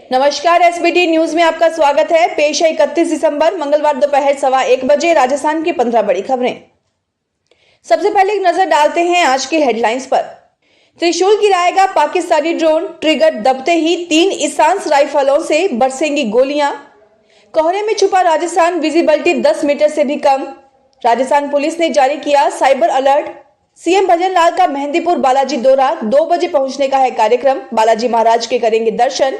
नमस्कार, SBT news में आपका स्वागत है। पेश है 31 दिसंबर मंगलवार दोपहर 1:15 राजस्थान की 15 बड़ी खबरें। सबसे पहले एक नजर डालते हैं आज की हेडलाइंस पर। त्रिशूल गिराएगा पाकिस्तानी ड्रोन, ट्रिगर दबते ही 3 इंसास राइफलों से बरसेंगी गोलियां। कोहरे में छुपा राजस्थान, विजिबिलिटी 10 मीटर से भी कम। राजस्थान पुलिस ने जारी किया साइबर अलर्ट। सीएम भजन लाल का मेहंदीपुर बालाजी दौरा, 2 बजे पहुंचने का है कार्यक्रम। बालाजी महाराज के करेंगे दर्शन।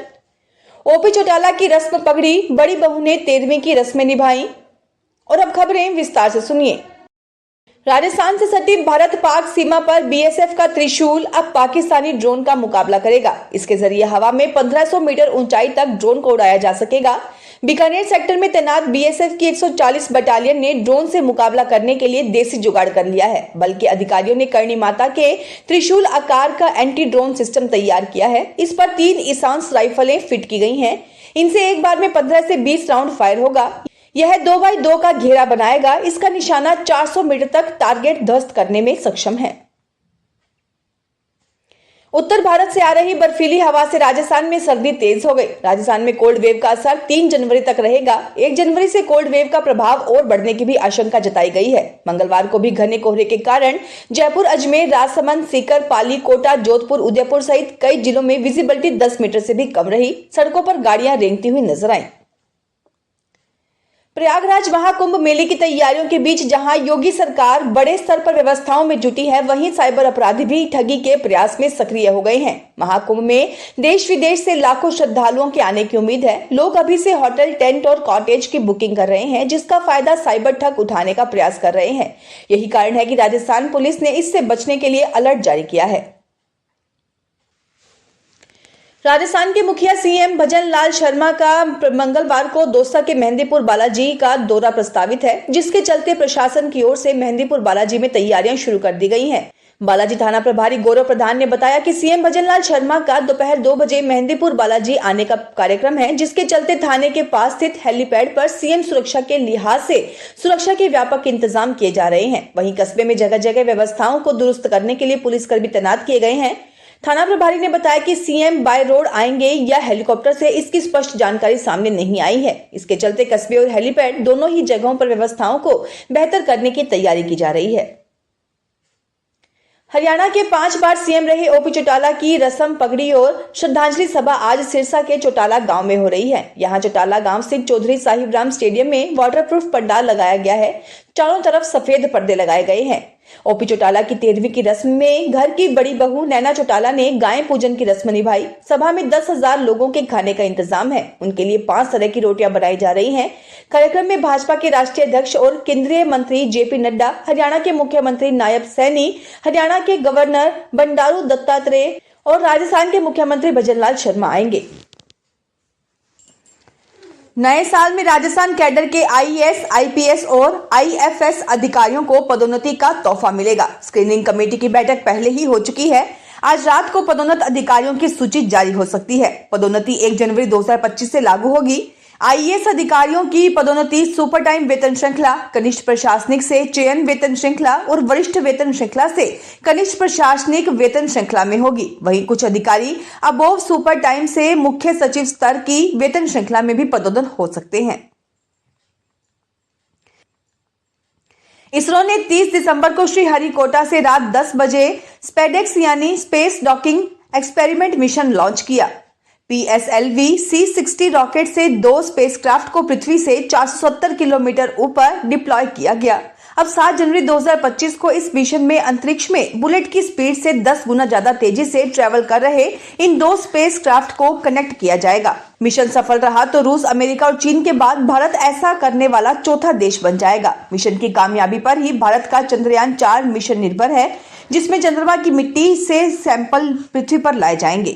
ओपी चौटाला की रस्म पगड़ी, बड़ी बहू ने 13वीं की रस्में निभाई। और अब खबरें विस्तार से सुनिए। राजस्थान से सटी भारत पाक सीमा पर बीएसएफ का त्रिशूल अब पाकिस्तानी ड्रोन का मुकाबला करेगा। इसके जरिए हवा में 1500 मीटर ऊंचाई तक ड्रोन को उड़ाया जा सकेगा। बीकानेर सेक्टर में तैनात बीएसएफ की 140 बटालियन ने ड्रोन से मुकाबला करने के लिए देसी जुगाड़ कर लिया है। बल्कि अधिकारियों ने करणी माता के त्रिशूल आकार का एंटी ड्रोन सिस्टम तैयार किया है। इस पर 3 इंसास राइफलें फिट की गई हैं। इनसे एक बार में 15 से 20 राउंड फायर होगा। यह 2x2 का घेरा बनाएगा। इसका निशाना 400 मीटर तक टारगेट ध्वस्त करने में सक्षम है। उत्तर भारत से आ रही बर्फीली हवा से राजस्थान में सर्दी तेज हो गई। राजस्थान में कोल्ड वेव का असर 3 जनवरी तक रहेगा। 1 जनवरी से कोल्ड वेव का प्रभाव और बढ़ने की भी आशंका जताई गई है। मंगलवार को भी घने कोहरे के कारण जयपुर, अजमेर, राजसमंद, सीकर, पाली, कोटा, जोधपुर, उदयपुर सहित कई जिलों में विजिबिलिटी 10 मीटर से भी कम रही। सड़कों पर गाड़ियां रेंगती हुई नजर आईं। प्रयागराज महाकुंभ मेले की तैयारियों के बीच जहां योगी सरकार बड़े स्तर पर व्यवस्थाओं में जुटी है, वहीं साइबर अपराधी भी ठगी के प्रयास में सक्रिय हो गए हैं। महाकुंभ में देश विदेश से लाखों श्रद्धालुओं के आने की उम्मीद है। लोग अभी से होटल, टेंट और कॉटेज की बुकिंग कर रहे हैं, जिसका फायदा साइबर ठग उठाने का प्रयास कर रहे हैं। यही कारण है कि राजस्थान पुलिस ने इससे बचने के लिए अलर्ट जारी किया है। राजस्थान के मुखिया सीएम भजन लाल शर्मा का मंगलवार को दौसा के मेहंदीपुर बालाजी का दौरा प्रस्तावित है, जिसके चलते प्रशासन की ओर से मेहंदीपुर बालाजी में तैयारियां शुरू कर दी गई हैं। बालाजी थाना प्रभारी गौरव प्रधान ने बताया कि सीएम भजन लाल शर्मा का दोपहर 2 बजे मेहंदीपुर बालाजी आने का कार्यक्रम है, जिसके चलते थाने के पास स्थित हेलीपैड पर सीएम सुरक्षा के लिहाज से सुरक्षा के व्यापक इंतजाम किए जा रहे हैं। वहीं कस्बे में जगह जगह व्यवस्थाओं को दुरुस्त करने के लिए पुलिसकर्मी तैनात किए गए हैं। थाना प्रभारी ने बताया कि सीएम बाय रोड आएंगे या हेलीकॉप्टर से, इसकी स्पष्ट जानकारी सामने नहीं आई है। इसके चलते कस्बे और हेलीपैड दोनों ही जगहों पर व्यवस्थाओं को बेहतर करने की तैयारी की जा रही है। हरियाणा के 5 बार सीएम रहे ओपी चौटाला की रस्म पगड़ी और श्रद्धांजलि सभा आज सिरसा के चौटाला गांव में हो रही है। यहां चौटाला गांव स्थित चौधरी साहिब राम स्टेडियम में वाटरप्रूफ पंडाल लगाया गया है। चारों तरफ सफेद पर्दे लगाए गए हैं। ओपी चौटाला की 13वीं की रस्म में घर की बड़ी बहू नैना चौटाला ने गाय पूजन की रस्म निभाई। सभा में 10,000 लोगों के खाने का इंतजाम है। उनके लिए 5 तरह की रोटियां बनाई जा रही हैं। कार्यक्रम में भाजपा के राष्ट्रीय अध्यक्ष और केंद्रीय मंत्री जेपी नड्डा, हरियाणा के मुख्यमंत्री नायब सैनी, हरियाणा के गवर्नर बंडारू दत्तात्रेय और राजस्थान के मुख्यमंत्री भजन लाल शर्मा आएंगे। नए साल में राजस्थान कैडर के आईएएस, आईपीएस और आईएफएस अधिकारियों को पदोन्नति का तोहफा मिलेगा। स्क्रीनिंग कमेटी की बैठक पहले ही हो चुकी है। आज रात को पदोन्नत अधिकारियों की सूची जारी हो सकती है। पदोन्नति 1 जनवरी 2025 से लागू होगी। आईएएस अधिकारियों की पदोन्नति सुपर टाइम वेतन श्रृंखला, कनिष्ठ प्रशासनिक से चयन वेतन श्रृंखला और वरिष्ठ वेतन श्रृंखला से कनिष्ठ प्रशासनिक वेतन श्रृंखला में होगी। वहीं कुछ अधिकारी अबोव सुपर टाइम से मुख्य सचिव स्तर की वेतन श्रृंखला में भी पदोन्नत हो सकते हैं। इसरो ने 30 दिसंबर को श्रीहरिकोटा से रात 10 बजे स्पेडेक्स यानी space docking experiment mission launch किया। PSLV C-60 रॉकेट से 2 स्पेसक्राफ्ट को पृथ्वी से 470 किलोमीटर ऊपर डिप्लॉय किया गया। अब 7 जनवरी 2025 को इस मिशन में अंतरिक्ष में बुलेट की स्पीड से 10 गुना ज्यादा तेजी से ट्रेवल कर रहे इन 2 स्पेसक्राफ्ट को कनेक्ट किया जाएगा। मिशन सफल रहा तो रूस, अमेरिका और चीन के बाद भारत ऐसा करने वाला चौथा देश बन जाएगा। मिशन की कामयाबी पर ही भारत का चंद्रयान 4 मिशन निर्भर है, जिसमें चंद्रमा की मिट्टी से सैंपल पृथ्वी पर लाए जाएंगे।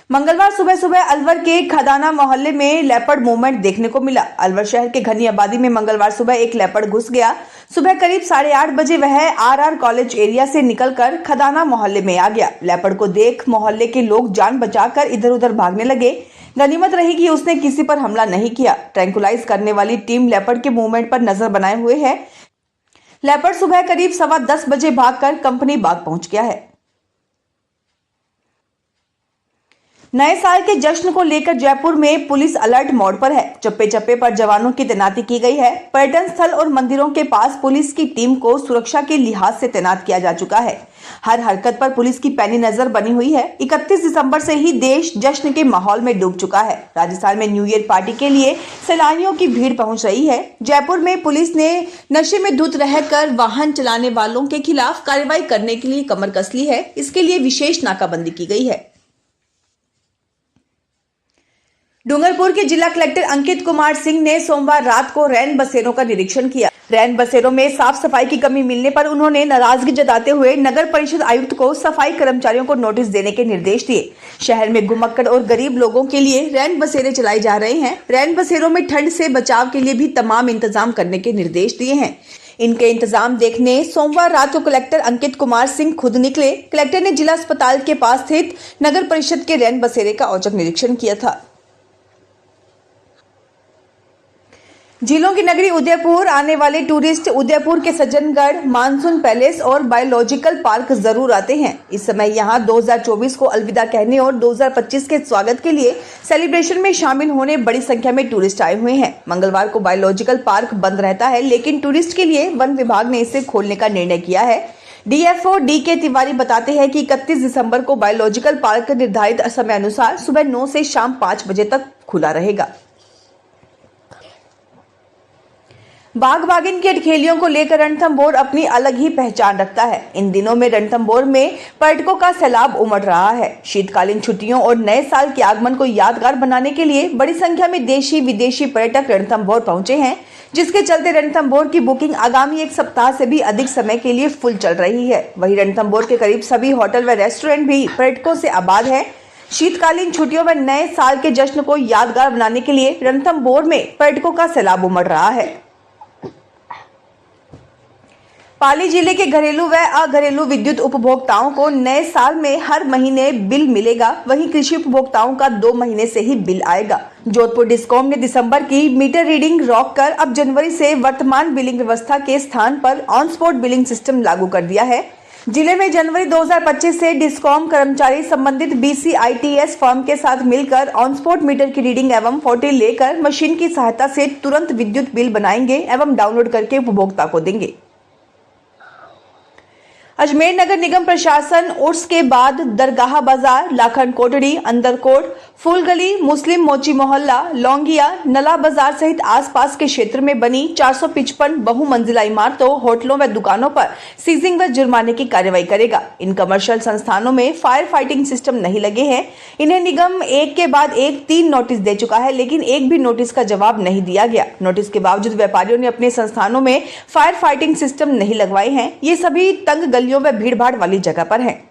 मंगलवार सुबह सुबह अलवर के खदाना मोहल्ले में लेपर्ड मूवमेंट देखने को मिला। अलवर शहर के घनी आबादी में मंगलवार सुबह एक लेपर्ड घुस गया। सुबह करीब 8:30 बजे वह आरआर कॉलेज एरिया से निकलकर खदाना मोहल्ले में आ गया। लेपर्ड को देख मोहल्ले के लोग जान बचाकर इधर उधर भागने लगे। गनीमत रही कि उसने किसी पर हमला नहीं किया। ट्रैंकुलाइज करने वाली टीम लेपर्ड के मूवमेंट पर नजर बनाए हुए है। लेपर्ड सुबह करीब 10:15 बजे भागकर कंपनी बाग पहुंच गया है। नए साल के जश्न को लेकर जयपुर में पुलिस अलर्ट मोड पर है। चप्पे चप्पे पर जवानों की तैनाती की गई है। पर्यटन स्थल और मंदिरों के पास पुलिस की टीम को सुरक्षा के लिहाज से तैनात किया जा चुका है। हर हरकत पर पुलिस की पैनी नजर बनी हुई है। 31 दिसंबर से ही देश जश्न के माहौल में डूब चुका है। राजस्थान में न्यू ईयर पार्टी के लिए सैलानियों की भीड़ पहुंच रही है। जयपुर में पुलिस ने नशे में धुत रहकर वाहन चलाने वालों के खिलाफ कार्रवाई करने के लिए कमर कस ली है। इसके लिए विशेष नाकाबंदी की गई है। डूंगरपुर के जिला कलेक्टर अंकित कुमार सिंह ने सोमवार रात को रैन बसेरों का निरीक्षण किया। रैन बसेरों में साफ सफाई की कमी मिलने पर उन्होंने नाराजगी जताते हुए नगर परिषद आयुक्त को सफाई कर्मचारियों को नोटिस देने के निर्देश दिए। शहर में घुमक्कड़ और गरीब लोगों के लिए रैन बसेरे चलाई जा रहे हैं। रैन बसेरों में ठंड से बचाव के लिए भी तमाम इंतजाम करने के निर्देश दिए हैं। इनके इंतजाम देखने सोमवार रात को कलेक्टर अंकित कुमार सिंह खुद निकले। कलेक्टर ने जिला अस्पताल के पास स्थित नगर परिषद के रैन बसेरे का औचक निरीक्षण किया था। झीलों की नगरी उदयपुर आने वाले टूरिस्ट उदयपुर के सज्जनगढ़, मानसून पैलेस और बायोलॉजिकल पार्क जरूर आते हैं। इस समय यहां 2024 को अलविदा कहने और 2025 के स्वागत के लिए सेलिब्रेशन में शामिल होने बड़ी संख्या में टूरिस्ट आए हुए हैं। मंगलवार को बायोलॉजिकल पार्क बंद रहता है, लेकिन टूरिस्ट के लिए वन विभाग ने इसे खोलने का निर्णय किया है। डीएफओ DK तिवारी बताते हैं कि 31 दिसंबर को बायोलॉजिकल पार्क निर्धारित समय अनुसार सुबह 9 से शाम 5 बजे तक खुला रहेगा। बाघ बाघिन की अटखेलियों को लेकर रणथंभौर अपनी अलग ही पहचान रखता है। इन दिनों में रणथंभौर में पर्यटकों का सैलाब उमड़ रहा है। शीतकालीन छुट्टियों और नए साल के आगमन को यादगार बनाने के लिए बड़ी संख्या में देशी विदेशी पर्यटक रणथंभौर पहुंचे हैं, जिसके चलते रणथंभौर की बुकिंग आगामी एक सप्ताह से भी अधिक समय के लिए फुल चल रही है। वहीं रणथंभौर के करीब सभी होटल व रेस्टोरेंट भी पर्यटकों से आबाद है। शीतकालीन छुट्टियों व नए साल के जश्न को यादगार बनाने के लिए रणथंभौर में पर्यटकों का सैलाब उमड़ रहा है। पाली जिले के घरेलू व अघरेलू विद्युत उपभोक्ताओं को नए साल में हर महीने बिल मिलेगा। वहीं कृषि उपभोक्ताओं का 2 महीने से ही बिल आएगा। जोधपुर डिस्कॉम ने दिसंबर की मीटर रीडिंग रोककर अब जनवरी से वर्तमान बिलिंग व्यवस्था के स्थान पर ऑन स्पॉट बिलिंग सिस्टम लागू कर दिया है। जिले में जनवरी 2025 से डिस्कॉम कर्मचारी संबंधित BCITS फर्म के साथ मिलकर ऑन स्पॉट मीटर की रीडिंग एवं फोटो लेकर मशीन की सहायता से तुरंत विद्युत बिल बनाएंगे एवं डाउनलोड करके उपभोक्ता को देंगे। अजमेर नगर निगम प्रशासन उर्स के बाद दरगाह बाजार, लाखन कोटड़ी, अंदरकोट, फूलगली, मुस्लिम मोची मोहल्ला, लौंगिया, नला बाजार सहित आसपास के क्षेत्र में बनी 455 बहुमंजिला इमारतों, होटलों व दुकानों पर सीजिंग व जुर्माने की कार्रवाई करेगा। इन कमर्शियल संस्थानों में फायर फाइटिंग सिस्टम नहीं लगे हैं। इन्हें निगम एक के बाद एक 3 नोटिस दे चुका है, लेकिन एक भी नोटिस का जवाब नहीं दिया गया। नोटिस के बावजूद व्यापारियों ने अपने संस्थानों में फायर फाइटिंग सिस्टम नहीं लगवाए हैं। ये सभी तंग गलियों व भीड़भाड़ वाली जगह पर है।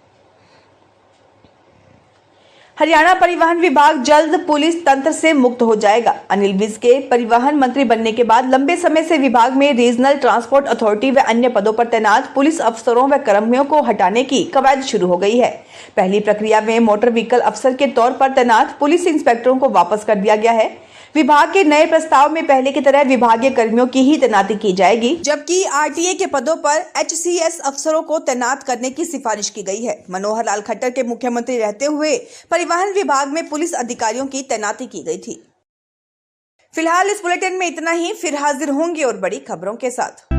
हरियाणा परिवहन विभाग जल्द पुलिस तंत्र से मुक्त हो जाएगा। अनिल विज के परिवहन मंत्री बनने के बाद लंबे समय से विभाग में रीजनल ट्रांसपोर्ट अथॉरिटी व अन्य पदों पर तैनात पुलिस अफसरों व कर्मियों को हटाने की कवायद शुरू हो गई है। पहली प्रक्रिया में मोटर व्हीकल अफसर के तौर पर तैनात पुलिस इंस्पेक्टरों को वापस कर दिया गया है। विभाग के नए प्रस्ताव में पहले की तरह विभागीय कर्मियों की ही तैनाती की जाएगी, जबकि RTA के पदों पर HCS अफसरों को तैनात करने की सिफारिश की गई है। मनोहर लाल खट्टर के मुख्यमंत्री रहते हुए परिवहन विभाग में पुलिस अधिकारियों की तैनाती की गई थी। फिलहाल इस बुलेटिन में इतना ही। फिर हाजिर होंगे और बड़ी खबरों के साथ।